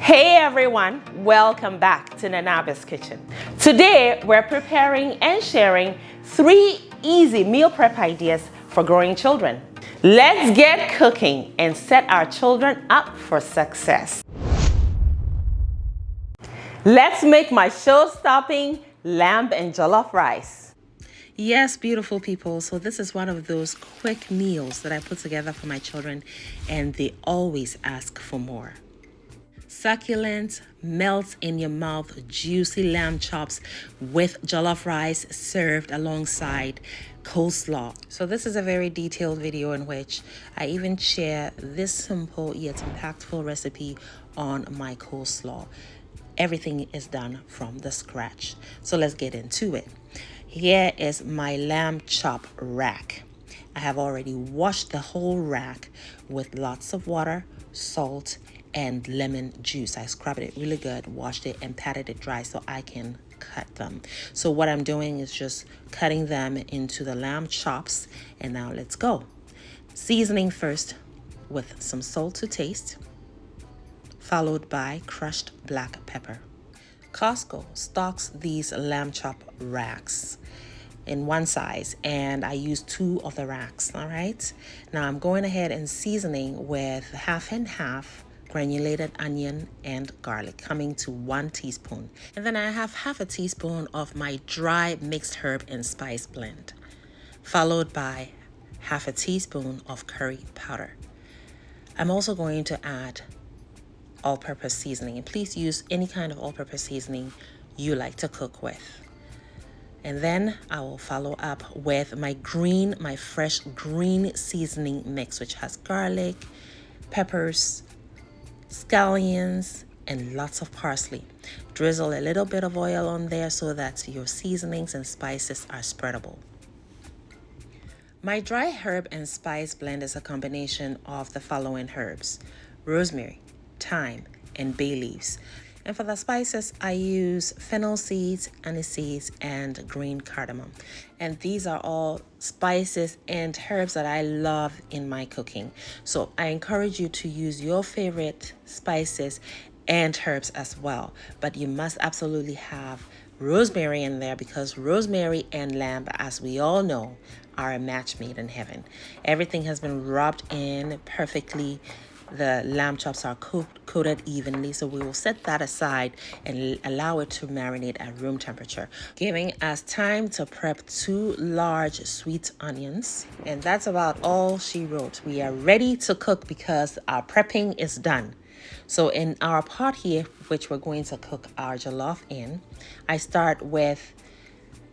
Hey everyone, welcome back to Nanabe's Kitchen. Today we're preparing and sharing 3 easy meal prep ideas for growing children. Let's get cooking and set our children up for success. Let's make my show-stopping lamb and jollof rice. Yes, beautiful people. So this is one of those quick meals that I put together for my children, and they always ask for more. Succulent, melt in your mouth, juicy lamb chops with jollof rice served alongside coleslaw. So this is a very detailed video in which I even share this simple yet impactful recipe on my coleslaw. Everything is done from the scratch. So let's get into it. Here is my lamb chop rack. I have already washed the whole rack with lots of water, salt, and lemon juice. I scrubbed it really good, washed it, and patted it dry so I can cut them. So what I'm doing is just cutting them into the lamb chops. And now let's go. Seasoning first with some salt to taste, followed by crushed black pepper. Costco stocks these lamb chop racks in one size, and I use 2 of the racks. All right, now I'm going ahead and seasoning with half and half granulated onion and garlic, coming to 1 teaspoon. And then I have half a teaspoon of my dry mixed herb and spice blend, followed by half a teaspoon of curry powder. I'm also going to add all-purpose seasoning, and please use any kind of all-purpose seasoning you like to cook with. And then I will follow up with my fresh green seasoning mix, which has garlic, peppers, scallions, and lots of parsley. Drizzle a little bit of oil on there so that your seasonings and spices are spreadable. My dry herb and spice blend is a combination of the following herbs: rosemary, thyme, and bay leaves. And for the spices, I use fennel seeds, anise seeds, and green cardamom. And these are all spices and herbs that I love in my cooking. So I encourage you to use your favorite spices and herbs as well. But you must absolutely have rosemary in there, because rosemary and lamb, as we all know, are a match made in heaven. Everything has been rubbed in perfectly. The lamb chops are coated evenly, so we will set that aside and allow it to marinate at room temperature, giving us time to prep 2 large sweet onions. And that's about all she wrote. We are ready to cook because our prepping is done. So in our pot here, which we're going to cook our jollof in, I start with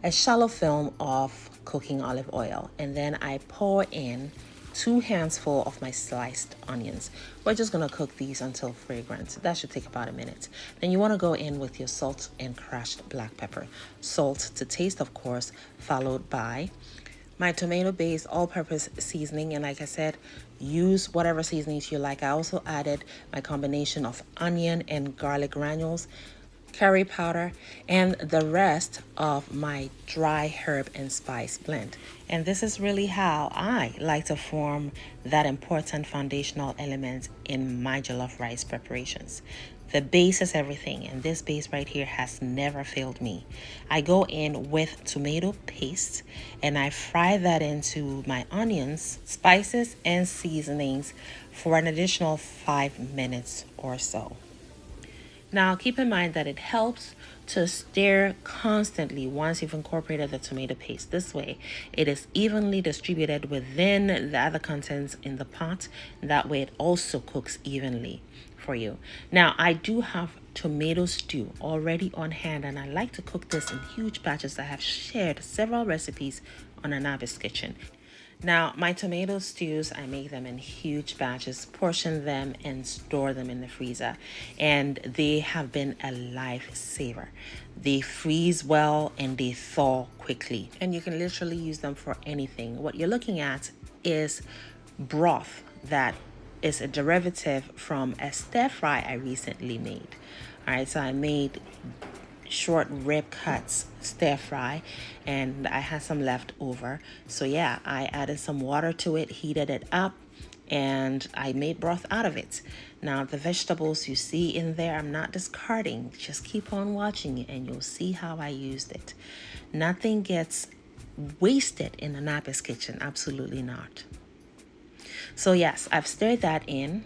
a shallow film of cooking olive oil, and then I pour in 2 handsful of my sliced onions. We're just gonna cook these until fragrant. That should take about a minute. Then you wanna go in with your salt and crushed black pepper. Salt to taste, of course, followed by my tomato-based all-purpose seasoning. And like I said, use whatever seasonings you like. I also added my combination of onion and garlic granules, curry powder, and the rest of my dry herb and spice blend. And this is really how I like to form that important foundational element in my jollof rice preparations. The base is everything, and this base right here has never failed me. I go in with tomato paste and I fry that into my onions, spices, and seasonings for an additional 5 minutes or so. Now, keep in mind that it helps to stir constantly once you've incorporated the tomato paste. This way, it is evenly distributed within the other contents in the pot. That way, it also cooks evenly for you. Now, I do have tomato stew already on hand, and I like to cook this in huge batches. I have shared several recipes on Anabe's Kitchen. Now, my tomato stews, I make them in huge batches, portion them, and store them in the freezer. And they have been a lifesaver. They freeze well and they thaw quickly. And you can literally use them for anything. What you're looking at is broth that is a derivative from a stir fry I recently made. All right, so I made short rib cuts stir fry, and I had some left over. So yeah, I added some water to it, heated it up, and I made broth out of it. Now, the vegetables you see in there, I'm not discarding. Just keep on watching it and you'll see how I used it. Nothing gets wasted in a Napa's kitchen. Absolutely not. So yes, I've stirred that in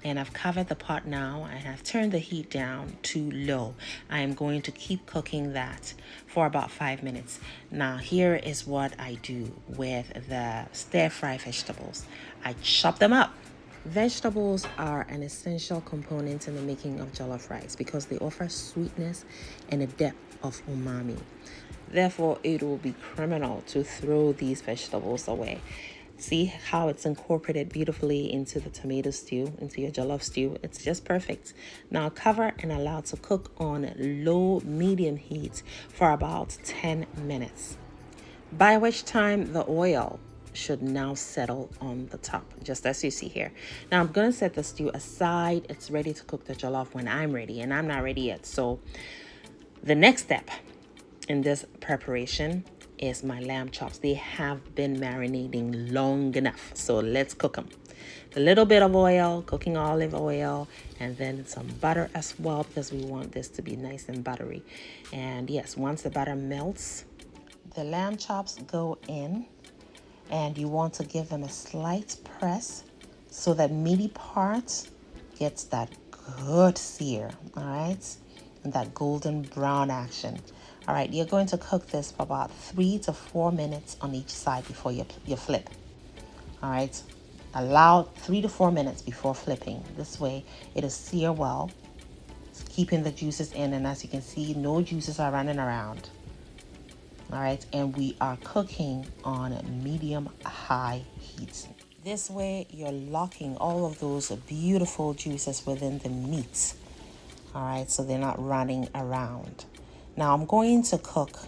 and I've covered the pot now and I've turned the heat down to low. I am going to keep cooking that for about 5 minutes. Now here is what I do with the stir fry vegetables. I chop them up. Vegetables are an essential component in the making of jollof rice because they offer sweetness and a depth of umami. Therefore, it will be criminal to throw these vegetables away. See how it's incorporated beautifully into the tomato stew, into your jollof stew. It's just perfect. Now cover and allow to cook on low medium heat for about 10 minutes. By which time the oil should now settle on the top, just as you see here. Now I'm going to set the stew aside. It's ready to cook the jollof when I'm ready, and I'm not ready yet. So the next step in this preparation is my lamb chops. They have been marinating long enough, so let's cook them. A little bit of oil, cooking olive oil, and then some butter as well because we want this to be nice and buttery. And yes, once the butter melts, the lamb chops go in, and you want to give them a slight press so that meaty part gets that good sear, all right, and that golden brown action. All right, you're going to cook this for about 3 to 4 minutes on each side before you flip. All right, allow 3 to 4 minutes before flipping. This way it is sear well, it's keeping the juices in, and as you can see, no juices are running around. All right, and we are cooking on medium-high heat. This way you're locking all of those beautiful juices within the meat. All right, so they're not running around. Now I'm going to cook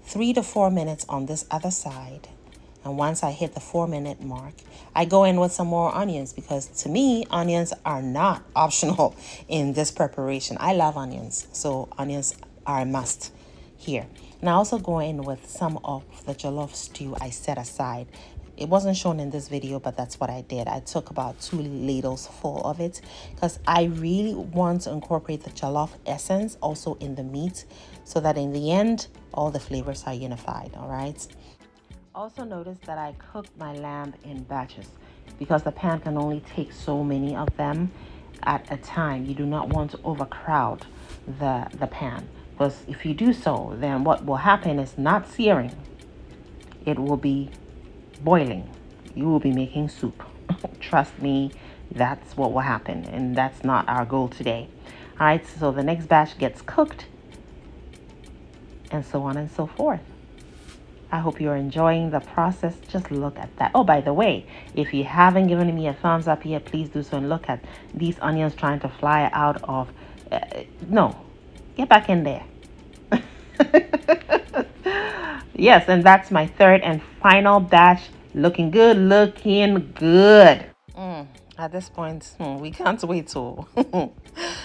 3 to 4 minutes on this other side. And once I hit the 4-minute mark, I go in with some more onions because to me, onions are not optional in this preparation. I love onions, so onions are a must here. And I also go in with some of the jollof stew I set aside. It wasn't shown in this video, but that's what I did. I took about 2 ladles full of it because I really want to incorporate the jollof essence also in the meat so that in the end, all the flavors are unified, all right? Also notice that I cooked my lamb in batches because the pan can only take so many of them at a time. You do not want to overcrowd the pan because if you do so, then what will happen is not searing. It will be boiling. You will be making soup. Trust me, that's what will happen, and that's not our goal today. All right, so the next batch gets cooked and so on and so forth. I hope you're enjoying the process. Just look at that. Oh, by the way, if you haven't given me a thumbs up yet, please do so, and look at these onions trying to fly out of no, get back in there. Yes, and that's my third and final batch. Looking good, looking good. At this point, we can't wait to.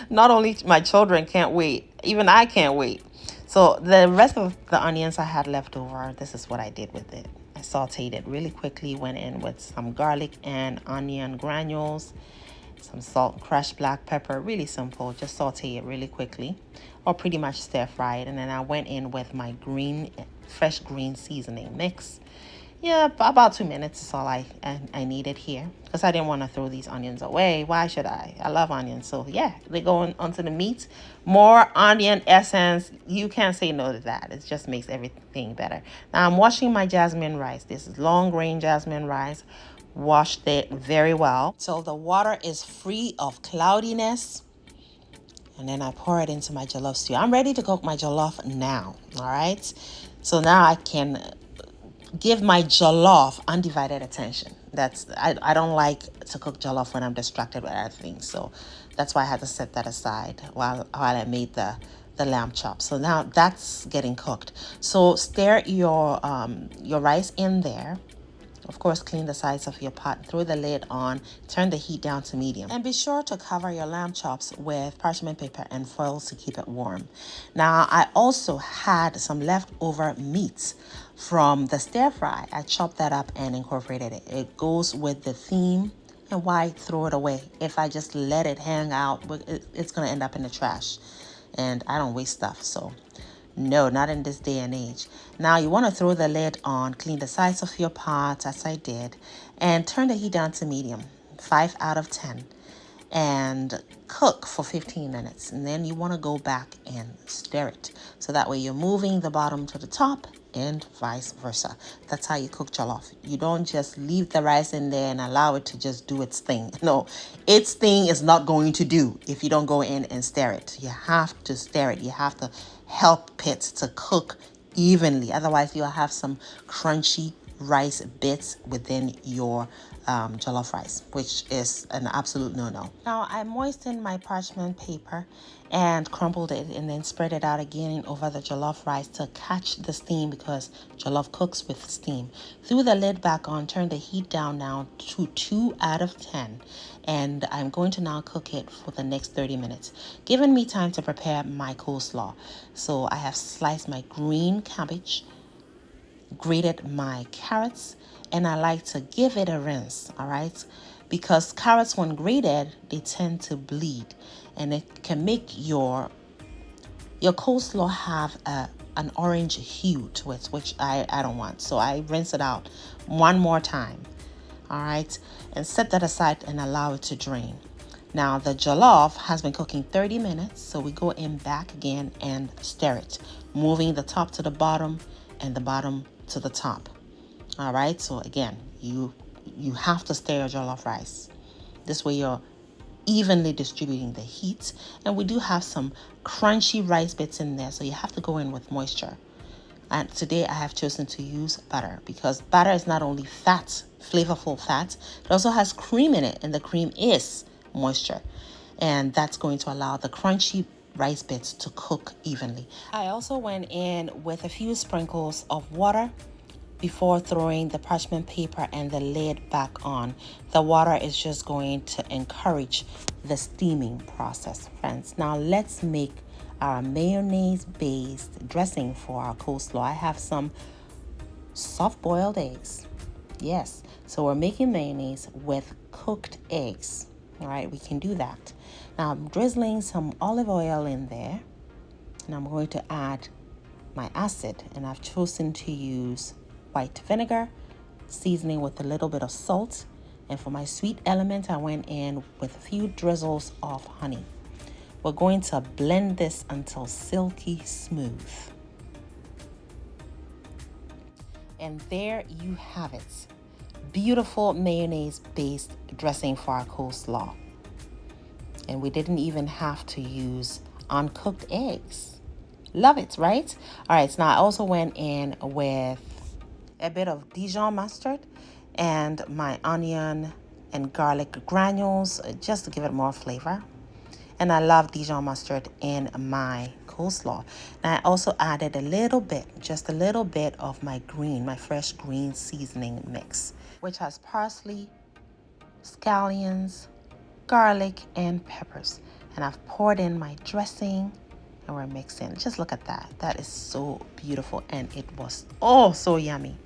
Not only my children can't wait, even I can't wait. So the rest of the onions I had left over, this is what I did with it. I sauteed it really quickly, went in with some garlic and onion granules, some salt, crushed black pepper, really simple. Just saute it really quickly or pretty much stir fry it. And then I went in with my fresh green seasoning mix. Yeah, about 2 minutes is all I needed here because I didn't want to throw these onions away. Why should I? I love onions. So yeah, they go onto the meat. More onion essence. You can't say no to that. It just makes everything better. Now I'm washing my jasmine rice. This is long grain jasmine rice. Washed it very well so the water is free of cloudiness. And then I pour it into my jollof stew. I'm ready to cook my jollof now. All right. So now I can give my jollof undivided attention. I don't like to cook jollof when I'm distracted with other things. So that's why I had to set that aside while I made the lamb chop. So now that's getting cooked. So stir your rice in there. Of course, clean the sides of your pot, throw the lid on, turn the heat down to medium. And be sure to cover your lamb chops with parchment paper and foil to keep it warm. Now, I also had some leftover meat from the stir fry. I chopped that up and incorporated it. It goes with the theme And why throw it away? If I just let it hang out, it's going to end up in the trash. And I don't waste stuff, so no, not in this day and age. Now you want to throw the lid on, clean the sides of your pot as I did, and turn the heat down to medium, 5 out of 10, and cook for 15 minutes. And then you want to go back and stir it. So that way you're moving the bottom to the top and vice versa. That's how you cook jollof. You don't just leave the rice in there and allow it to just do its thing. No, its thing is not going to do if you don't go in and stir it. You have to stir it. You have to help it to cook evenly. Otherwise, you'll have some crunchy rice bits within your jollof rice, which is an absolute no-no. Now, I moistened my parchment paper and crumbled it and then spread it out again over the jollof rice to catch the steam, because jollof cooks with steam. Threw the lid back on, turned the heat down now to 2 out of 10, and I'm going to now cook it for the next 30 minutes, giving me time to prepare my coleslaw. So I have sliced my green cabbage, grated my carrots, and I like to give it a rinse, all right? Because carrots, when grated, they tend to bleed, and it can make your coleslaw have an orange hue to it, which I don't want. So I rinse it out one more time, all right? And set that aside and allow it to drain. Now the jollof has been cooking 30 minutes, so we go in back again and stir it, moving the top to the bottom and the bottom to the top. All right, so again, you have to stir your jollof rice. This way you're evenly distributing the heat, and we do have some crunchy rice bits in there, so you have to go in with moisture. And today I have chosen to use butter, because butter is not only fat, flavorful fat, it also has cream in it, and the cream is moisture, and that's going to allow the crunchy rice bits to cook evenly. I also went in with a few sprinkles of water before throwing the parchment paper and the lid back on. The water is just going to encourage the steaming process, friends. Now let's make our mayonnaise-based dressing for our coleslaw. I have some soft-boiled eggs. Yes, so we're making mayonnaise with cooked eggs. All right, we can do that. Now I'm drizzling some olive oil in there, and I'm going to add my acid, and I've chosen to use white vinegar, seasoning with a little bit of salt, and for my sweet element, I went in with a few drizzles of honey. We're going to blend this until silky smooth. And there you have it. Beautiful mayonnaise-based dressing for our coleslaw. And we didn't even have to use uncooked eggs. Love it, right? All right, so now I also went in with a bit of Dijon mustard and my onion and garlic granules, just to give it more flavor. And I love Dijon mustard in my coleslaw. And I also added a little bit, just a little bit of my fresh green seasoning mix, which has parsley, scallions, garlic, and peppers. And I've poured in my dressing, and we're mixing. Just look at that. That is so beautiful, and it was so yummy.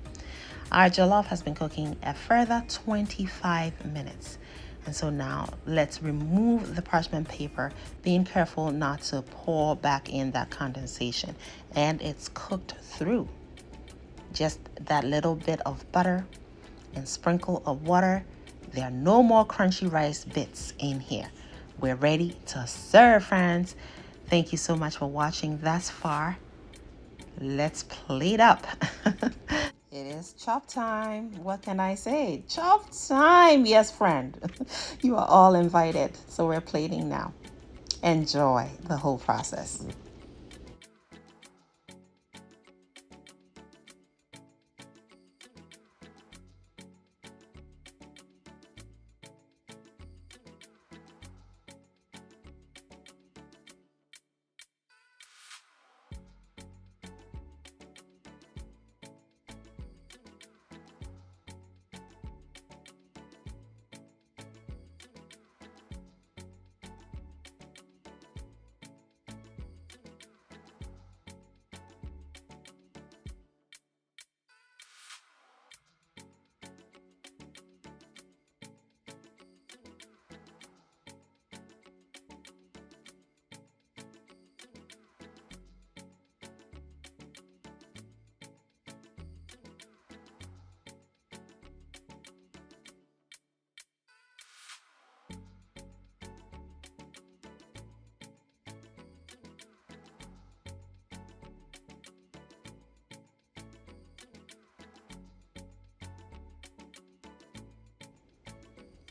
Our jollof has been cooking a further 25 minutes. And so now let's remove the parchment paper, being careful not to pour back in that condensation. And it's cooked through. Just that little bit of butter and sprinkle of water. There are no more crunchy rice bits in here. We're ready to serve, friends. Thank you so much for watching thus far. Let's plate up. It is chop time. What can I say? Chop time. Yes, friend. You are all invited. So we're plating now. Enjoy the whole process.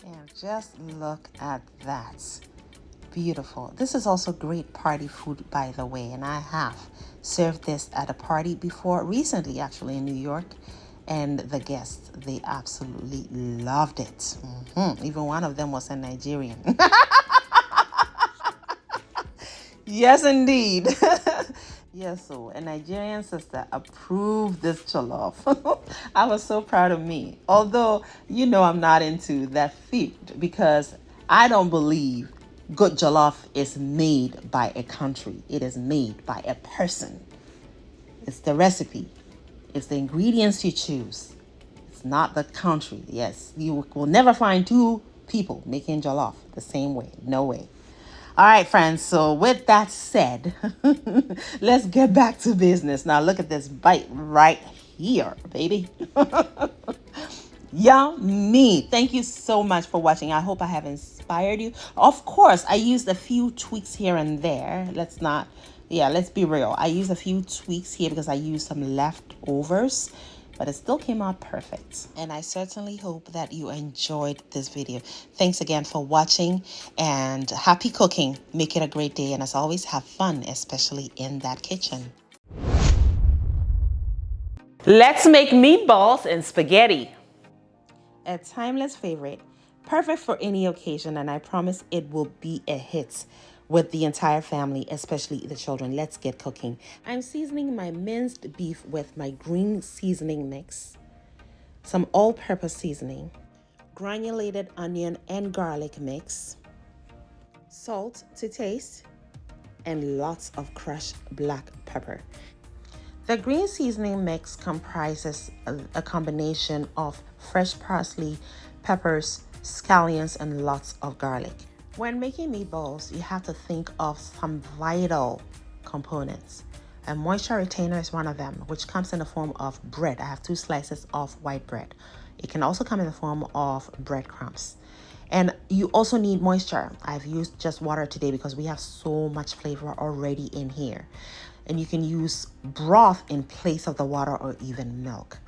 And just look at that. Beautiful. This is also great party food, by the way, and I have served this at a party before, recently actually in New York, and the guests, they absolutely loved it. Even one of them was a Nigerian. Yes, indeed. Yes, so a Nigerian sister approved this jollof. I was so proud of me. Although, I'm not into that food because I don't believe good jollof is made by a country. It is made by a person. It's the recipe. It's the ingredients you choose. It's not the country. Yes, you will never find two people making jollof the same way. No way. All right, friends. So with that said, let's get back to business. Now look at this bite right here, baby. Yummy. Thank you so much for watching. I hope I have inspired you. Of course, I used a few tweaks here and there. Let's be real. I used a few tweaks here because I used some leftovers, but it still came out perfect. And I certainly hope that you enjoyed this video. Thanks again for watching and happy cooking. Make it a great day. And as always, have fun, especially in that kitchen. Let's make meatballs and spaghetti. A timeless favorite, perfect for any occasion, and I promise it will be a hit with the entire family, especially the children. Let's get cooking. I'm seasoning my minced beef with my green seasoning mix, some all-purpose seasoning, granulated onion and garlic mix, salt to taste, and lots of crushed black pepper. The green seasoning mix comprises a combination of fresh parsley, peppers, scallions, and lots of garlic. When making meatballs, you have to think of some vital components. A moisture retainer is one of them, which comes in the form of bread. I have 2 slices of white bread. It can also come in the form of breadcrumbs. And you also need moisture. I've used just water today because we have so much flavor already in here. And you can use broth in place of the water or even milk.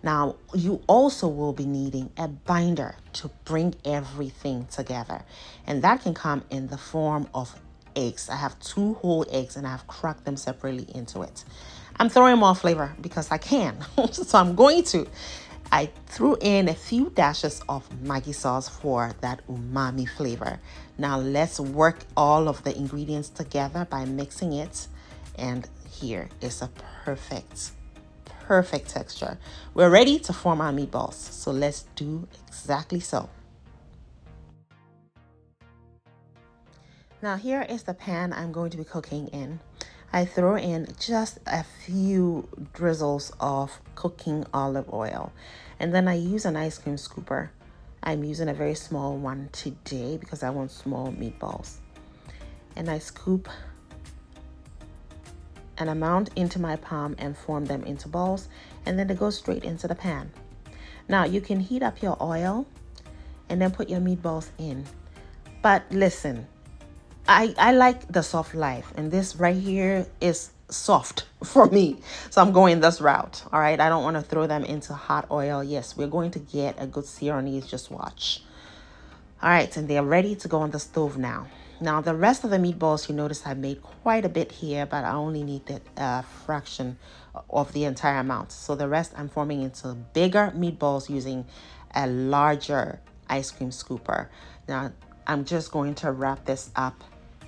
Now, you also will be needing a binder to bring everything together. And that can come in the form of eggs. I have 2 whole eggs and I've cracked them separately into it. I'm throwing more flavor because I can. So I'm going to. I threw in a few dashes of Maggi sauce for that umami flavor. Now let's work all of the ingredients together by mixing it. And here is a perfect texture. We're ready to form our meatballs. So let's do exactly so. Now here is the pan I'm going to be cooking in. I throw in just a few drizzles of cooking olive oil. And then I use an ice cream scooper. I'm using a very small one today because I want small meatballs. And I scoop an amount into my palm and form them into balls, and then they go straight into the pan. Now you can heat up your oil and then put your meatballs in. But listen, I like the soft life, and this right here is soft for me. So I'm going this route. All right. I don't want to throw them into hot oil. Yes, we're going to get a good sear on these. Just watch. All right. And they're ready to go on the stove now. Now, the rest of the meatballs, you notice I made quite a bit here, but I only needed a fraction of the entire amount. So the rest I'm forming into bigger meatballs using a larger ice cream scooper. Now, I'm just going to wrap this up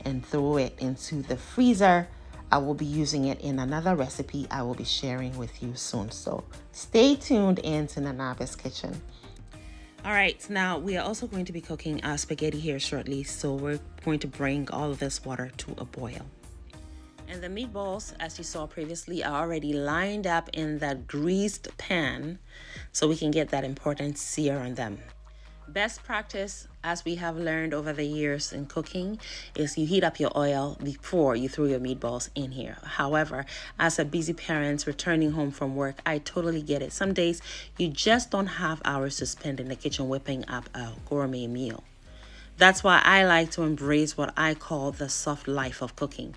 and throw it into the freezer. I will be using it in another recipe I will be sharing with you soon. So stay tuned into Nanabe's Kitchen. All right, now we are also going to be cooking our spaghetti here shortly, so we're going to bring all of this water to a boil. And the meatballs, as you saw previously, are already lined up in that greased pan, so we can get that important sear on them. Best practice, as we have learned over the years in cooking, is you heat up your oil before you throw your meatballs in here. However, as a busy parent returning home from work, I totally get it. Some days you just don't have hours to spend in the kitchen whipping up a gourmet meal. That's why I like to embrace what I call the soft life of cooking.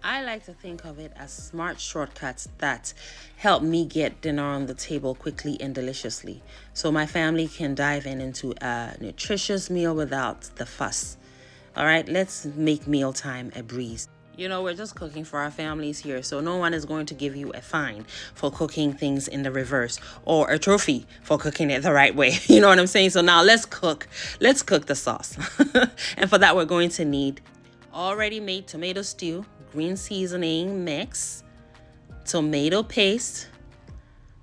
I like to think of it as smart shortcuts that help me get dinner on the table quickly and deliciously, so my family can dive into a nutritious meal without the fuss. All right, let's make mealtime a breeze. You know, we're just cooking for our families here, so no one is going to give you a fine for cooking things in the reverse or a trophy for cooking it the right way. You know what I'm saying? So now let's cook. Let's cook the sauce. And for that, we're going to need already made tomato stew, green seasoning mix, tomato paste,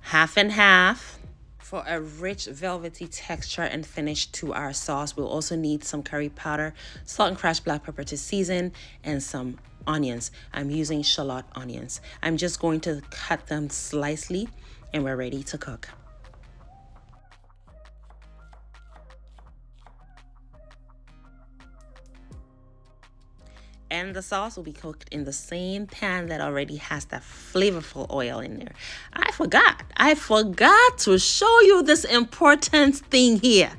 half and half. For a rich velvety texture and finish to our sauce, we'll also need some curry powder, salt and crushed black pepper to season, and some onions. I'm using shallot onions. I'm just going to cut them slicely and we're ready to cook. And the sauce will be cooked in the same pan that already has that flavorful oil in there. I forgot to show you this important thing here.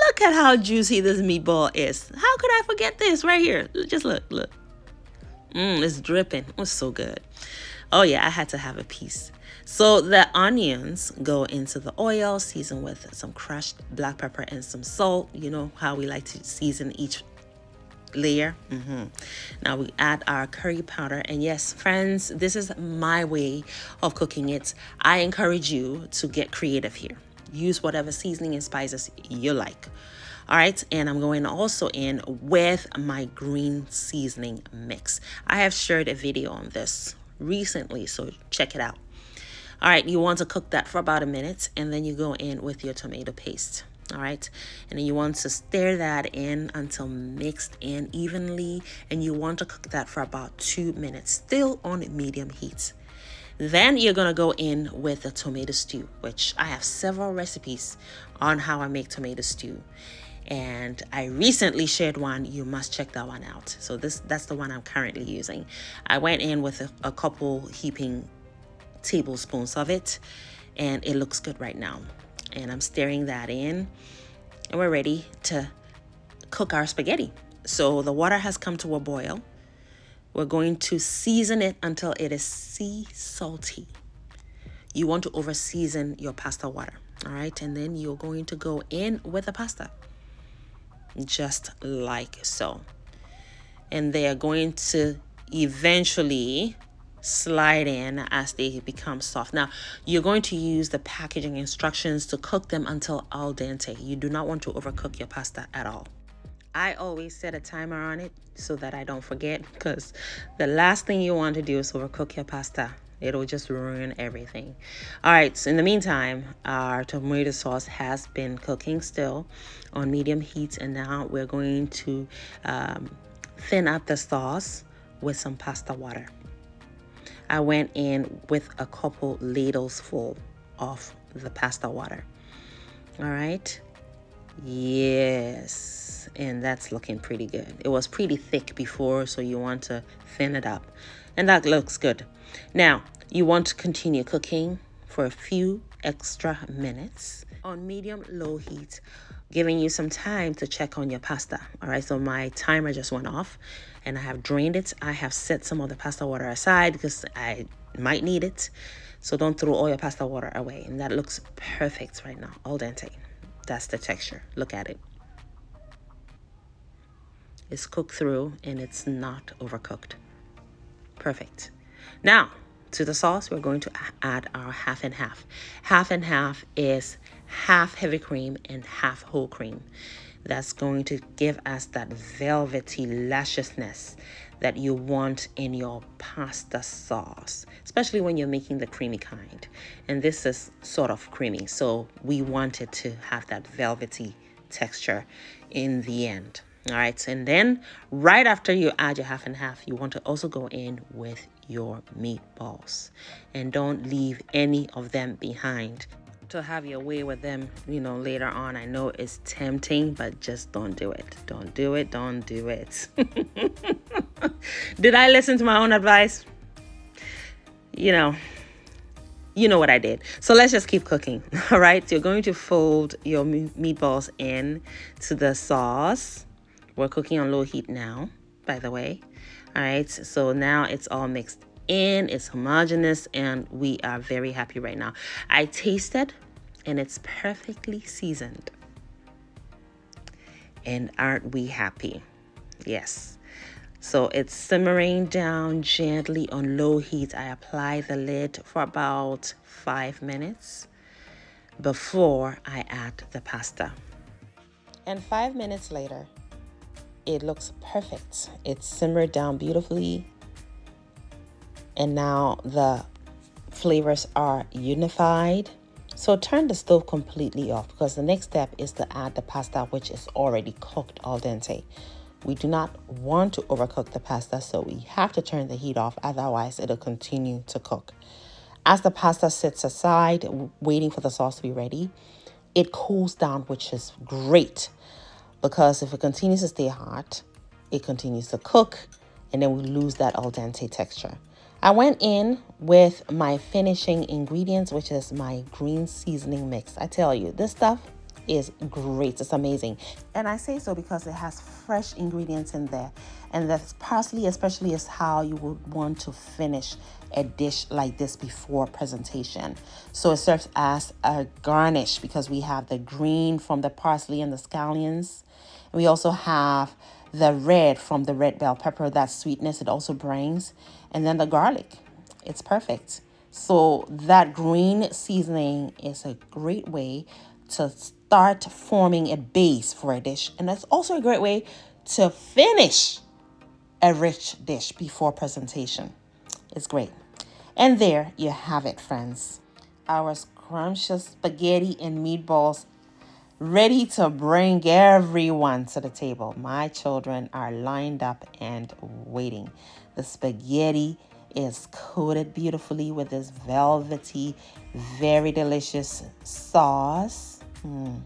Look at how juicy this meatball is. How could I forget this right here? Just look. It's dripping. It's so good. Oh yeah, I had to have a piece. So the onions go into the oil, seasoned with some crushed black pepper and some salt. You know how we like to season each layer. Now we add our curry powder, and yes, friends, this is my way of cooking it. I encourage you to get creative here. Use whatever seasoning and spices you like. All right, and I'm going also in with my green seasoning mix. I have shared a video on this recently, so check it out. All right, you want to cook that for about a minute, and then you go in with your tomato paste. All right, and then you want to stir that in until mixed in evenly, and you want to cook that for about 2 minutes, still on medium heat. Then you're gonna go in with the tomato stew, which I have several recipes on how I make tomato stew, and I recently shared one. You must check that one out. So that's the one I'm currently using. I went in with a couple heaping tablespoons of it, and it looks good right now. And I'm stirring that in, and we're ready to cook our spaghetti. So the water has come to a boil. We're going to season it until it is sea salty. You want to over season your pasta water, all right? And then you're going to go in with the pasta, just like so. And they are going to eventually slide in as they become soft. Now, you're going to use the packaging instructions to cook them until al dente. You do not want to overcook your pasta at all. I always set a timer on it so that I don't forget, because the last thing you want to do is overcook your pasta. It'll just ruin everything. All right, so in the meantime, our tomato sauce has been cooking still on medium heat, and now we're going to thin out the sauce with some pasta water. I went in with a couple ladles full of the pasta water. All right. Yes. And that's looking pretty good. It was pretty thick before, so you want to thin it up. And that looks good. Now, you want to continue cooking for a few extra minutes on medium-low heat, giving you some time to check on your pasta. All right, so my timer just went off and I have drained it. I have set some of the pasta water aside because I might need it. So don't throw all your pasta water away. And that looks perfect right now, al dente. That's the texture. Look at it. It's cooked through and it's not overcooked. Perfect. Now, to the sauce, we're going to add our half and half. Half and half is half heavy cream and half whole cream. That's going to give us that velvety lusciousness that you want in your pasta sauce, especially when you're making the creamy kind. And this is sort of creamy, so we want it to have that velvety texture in the end. All right, and then right after you add your half and half, you want to also go in with your meatballs, and don't leave any of them behind to have your way with them, you know, later on. I know it's tempting, but just don't do it. Don't do it. Don't do it. Did I listen to my own advice? You know what I did. So let's just keep cooking. All right, you're going to fold your meatballs in to the sauce. We're cooking on low heat now, by the way. All right, so now it's all mixed in, it's homogeneous, and we are very happy right now. I tasted and it's perfectly seasoned. And aren't we happy? Yes. So it's simmering down gently on low heat. I apply the lid for about 5 minutes before I add the pasta. And 5 minutes later, it looks perfect. It's simmered down beautifully. And now the flavors are unified. So turn the stove completely off, because the next step is to add the pasta, which is already cooked al dente. We do not want to overcook the pasta, so we have to turn the heat off, otherwise it'll continue to cook. As the pasta sits aside, waiting for the sauce to be ready, it cools down, which is great, because if it continues to stay hot, it continues to cook, and then we lose that al dente texture. I went in with my finishing ingredients, which is my green seasoning mix. I tell you, this stuff is great. It's amazing. And I say so because it has fresh ingredients in there. And the parsley especially is how you would want to finish a dish like this before presentation. So it serves as a garnish because we have the green from the parsley and the scallions. And we also have the red from the red bell pepper, that sweetness it also brings. And then the garlic. It's perfect. So that green seasoning is a great way to start forming a base for a dish. And that's also a great way to finish a rich dish before presentation. It's great. And there you have it, friends. Our scrumptious spaghetti and meatballs ready to bring everyone to the table. My children are lined up and waiting. The spaghetti is coated beautifully with this velvety, very delicious sauce. And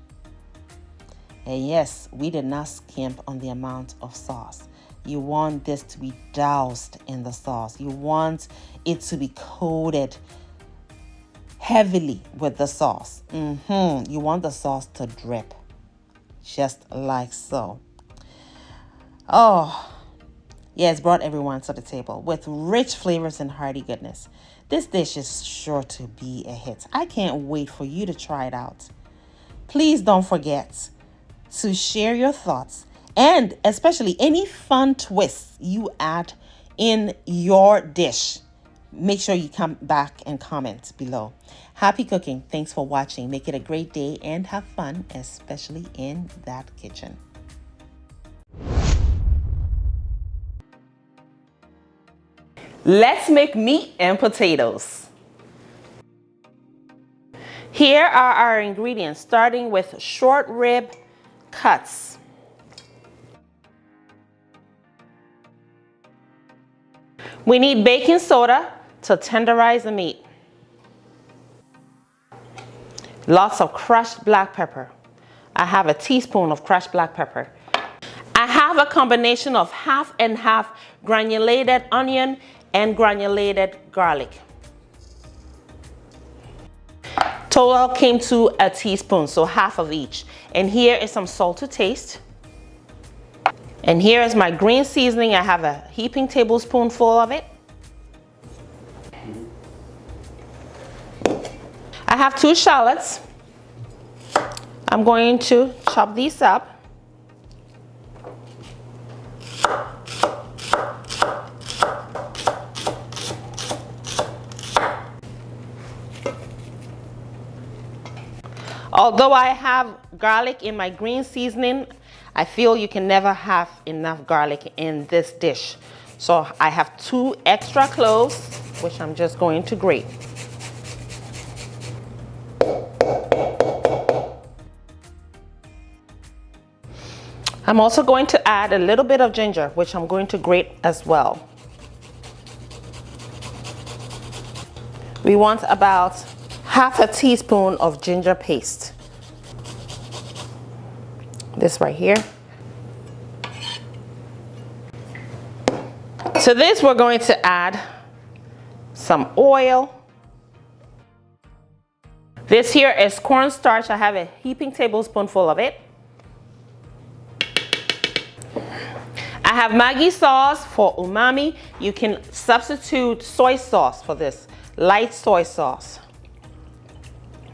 yes, we did not skimp on the amount of sauce. You want this to be doused in the sauce. You want it to be coated heavily with the sauce. You want the sauce to drip, just like so. Oh, yes, brought everyone to the table with rich flavors and hearty goodness. This dish is sure to be a hit. I can't wait for you to try it out. Please don't forget to share your thoughts and especially any fun twists you add in your dish. Make sure you come back and comment below. Happy cooking. Thanks for watching. Make it a great day and have fun, especially in that kitchen. Let's make meat and potatoes. Here are our ingredients, starting with short rib cuts. We need baking soda to tenderize the meat. Lots of crushed black pepper. I have a teaspoon of crushed black pepper. I have a combination of half and half granulated onion and granulated garlic. Total came to a teaspoon, so half of each. And here is some salt to taste. And here is my green seasoning. I have a heaping tablespoonful of it. I have 2 shallots. I'm going to chop these up. Although I have garlic in my green seasoning, I feel you can never have enough garlic in this dish. So I have 2 extra cloves, which I'm just going to grate. I'm also going to add a little bit of ginger, which I'm going to grate as well. We want about half a teaspoon of ginger paste. This right here. To this, we're going to add some oil. This here is cornstarch. I have a heaping tablespoonful of it. I have Maggi sauce for umami. You can substitute soy sauce for this, light soy sauce.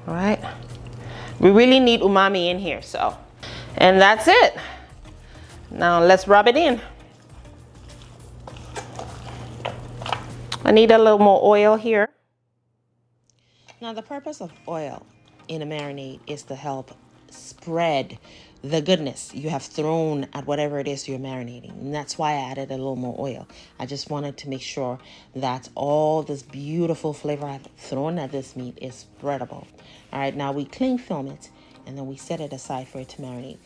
All right. We really need umami in here, so. And that's it. Now let's rub it in. I need a little more oil here. Now the purpose of oil in a marinade is to help spread the goodness you have thrown at whatever it is you're marinating. And that's why I added a little more oil. I just wanted to make sure that all this beautiful flavor I've thrown at this meat is spreadable. All right, now we cling film it and then we set it aside for it to marinate.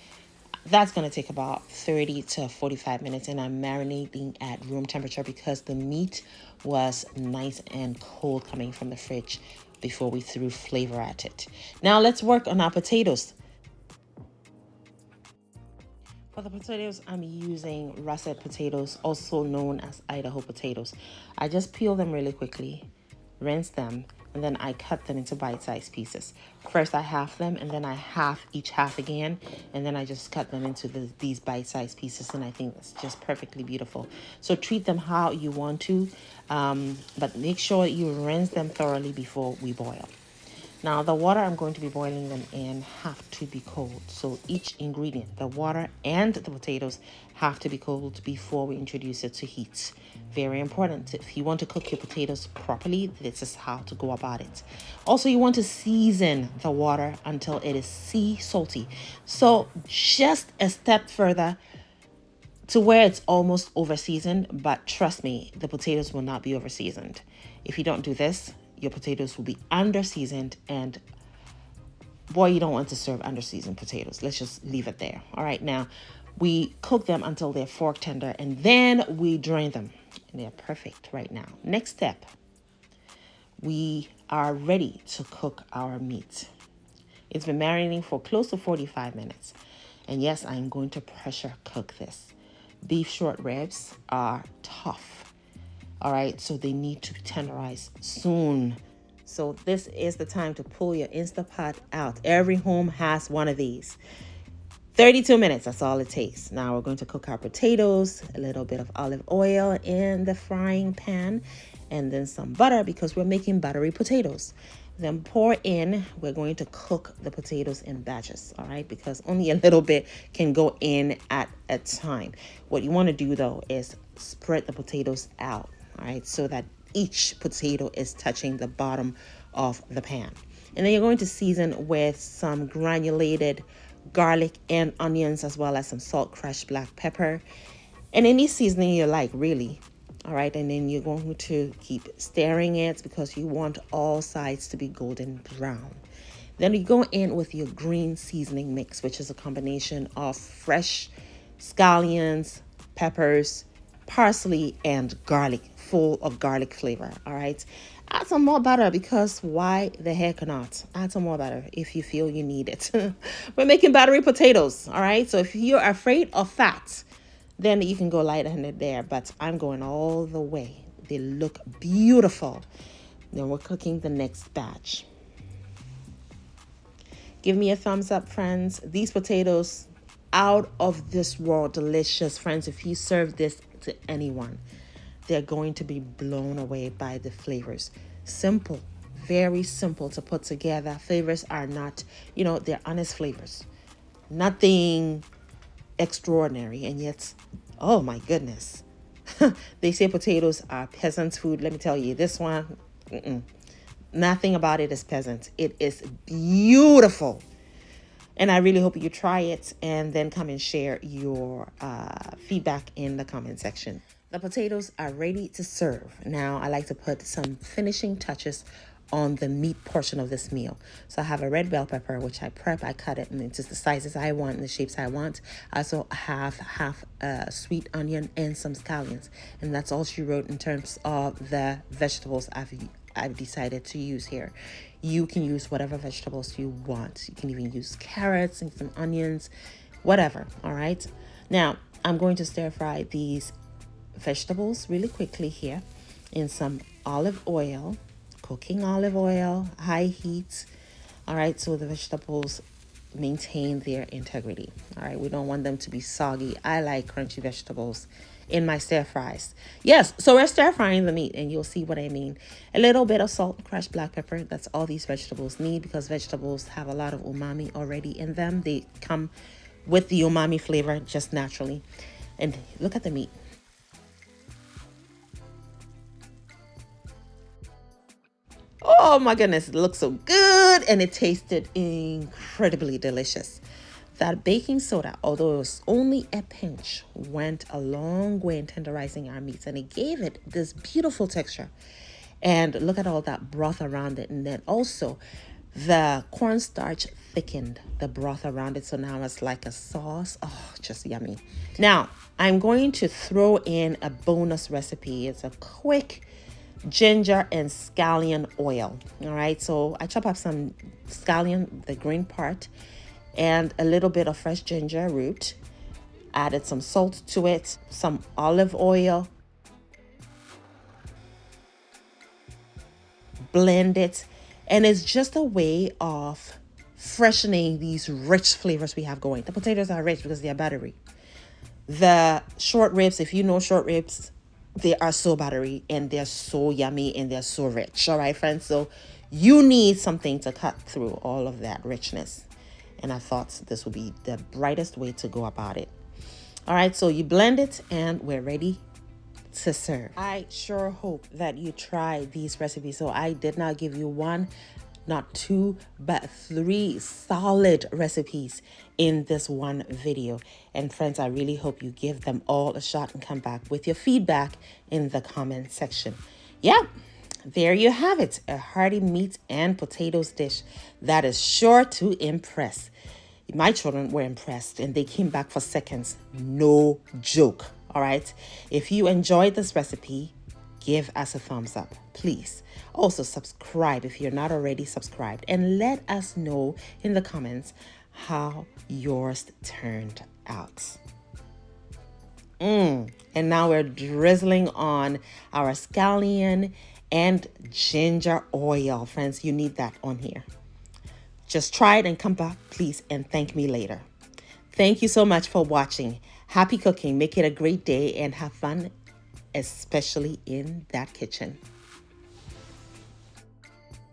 That's going to take about 30 to 45 minutes, and I'm marinating at room temperature because the meat was nice and cold coming from the fridge before we threw flavor at it. Now let's work on our potatoes. For the potatoes, I'm using Russet potatoes, also known as Idaho potatoes. I just peel them really quickly, rinse them, and then I cut them into bite-sized pieces. First, I half them, and then I half each half again, and then I just cut them into these bite-sized pieces, and I think it's just perfectly beautiful. So treat them how you want to, but make sure you rinse them thoroughly before we boil. Now, the water I'm going to be boiling them in have to be cold. So each ingredient, the water and the potatoes, have to be cold before we introduce it to heat. Very important. If you want to cook your potatoes properly, this is how to go about it. Also, you want to season the water until it is sea salty. So just a step further to where it's almost over seasoned, but trust me, the potatoes will not be over seasoned. If you don't do this, your potatoes will be under seasoned, and boy, you don't want to serve under seasoned potatoes. Let's just leave it there. All right, now we cook them until they're fork tender, and then we drain them, and they're perfect right now. Next step, we are ready to cook our meat. It's been marinating for close to 45 minutes, and yes, I'm going to pressure cook this. Beef short ribs are tough. All right, so they need to tenderize soon. So this is the time to pull your Instapot out. Every home has one of these. 32 minutes, that's all it takes. Now we're going to cook our potatoes, a little bit of olive oil in the frying pan, and then some butter because we're making buttery potatoes. Then pour in, we're going to cook the potatoes in batches, all right? Because only a little bit can go in at a time. What you want to do though is spread the potatoes out. All right, so that each potato is touching the bottom of the pan. And then you're going to season with some granulated garlic and onions, as well as some salt, crushed black pepper, and any seasoning you like, really. All right, and then you're going to keep stirring it because you want all sides to be golden brown. Then you go in with your green seasoning mix, which is a combination of fresh scallions, peppers, parsley, and garlic, full of garlic flavor. All right, add some more butter because why the heck not? Add some more butter if you feel you need it. We're making buttery potatoes. All right, so if you're afraid of fat, then you can go light-handed there, but I'm going all the way. They look beautiful. Then we're cooking the next batch. Give me a thumbs up, friends. These potatoes, out of this world delicious, friends. If you serve this to anyone, they're going to be blown away by the flavors. Simple, very simple to put together. Flavors are not, they're honest flavors. Nothing extraordinary, and yet, oh my goodness. They say potatoes are peasants' food. Let me tell you, this one, nothing about it is peasant. It is beautiful. And I really hope you try it and then come and share your feedback in the comment section. The potatoes are ready to serve. Now, I like to put some finishing touches on the meat portion of this meal. So I have a red bell pepper, which I prep. I cut it into the sizes I want and the shapes I want. I also have half a sweet onion and some scallions. And that's all she wrote in terms of the vegetables I've decided to use here. You can use whatever vegetables you want. You can even use carrots and some onions, whatever. All right. Now, I'm going to stir fry these vegetables really quickly here in some olive oil, cooking olive oil, high heat. All right. So the vegetables maintain their integrity. All right, we don't want them to be soggy. I like crunchy vegetables in my stir fries. Yes, so we're stir frying the meat, and you'll see what I mean. A little bit of salt, crushed black pepper. That's all these vegetables need, because vegetables have a lot of umami already in them. They come with the umami flavor just naturally. And look at the meat. Oh my goodness, it looks so good, and it tasted incredibly delicious. That baking soda, although it was only a pinch, went a long way in tenderizing our meats, and it gave it this beautiful texture. And look at all that broth around it. And then also the cornstarch thickened the broth around it, so now it's like a sauce. Oh, just yummy. Now I'm going to throw in a bonus recipe. It's a quick ginger and scallion oil. All right, so I chop up some scallion, the green part, and a little bit of fresh ginger root. Added some salt to it, some olive oil. Blend it, and it's just a way of freshening these rich flavors we have going. The potatoes are rich because they are buttery. The short ribs, if you know short ribs, they are so buttery and they're so yummy and they're so rich. All right, friends. So you need something to cut through all of that richness. And I thought this would be the brightest way to go about it. All right, so you blend it and we're ready to serve. I sure hope that you try these recipes. So I did not give you one, not two, but three solid recipes in this one video. And friends, I really hope you give them all a shot and come back with your feedback in the comment section. Yeah, there you have it. A hearty meat and potatoes dish that is sure to impress. My children were impressed and they came back for seconds. No joke. All right. If you enjoyed this recipe, give us a thumbs up, please. Also subscribe if you're not already subscribed, and let us know in the comments how yours turned out. And now we're drizzling on our scallion and ginger oil. Friends, you need that on here. Just try it and come back, please, and thank me later. Thank you so much for watching. Happy cooking. Make it a great day and have fun, especially in that kitchen.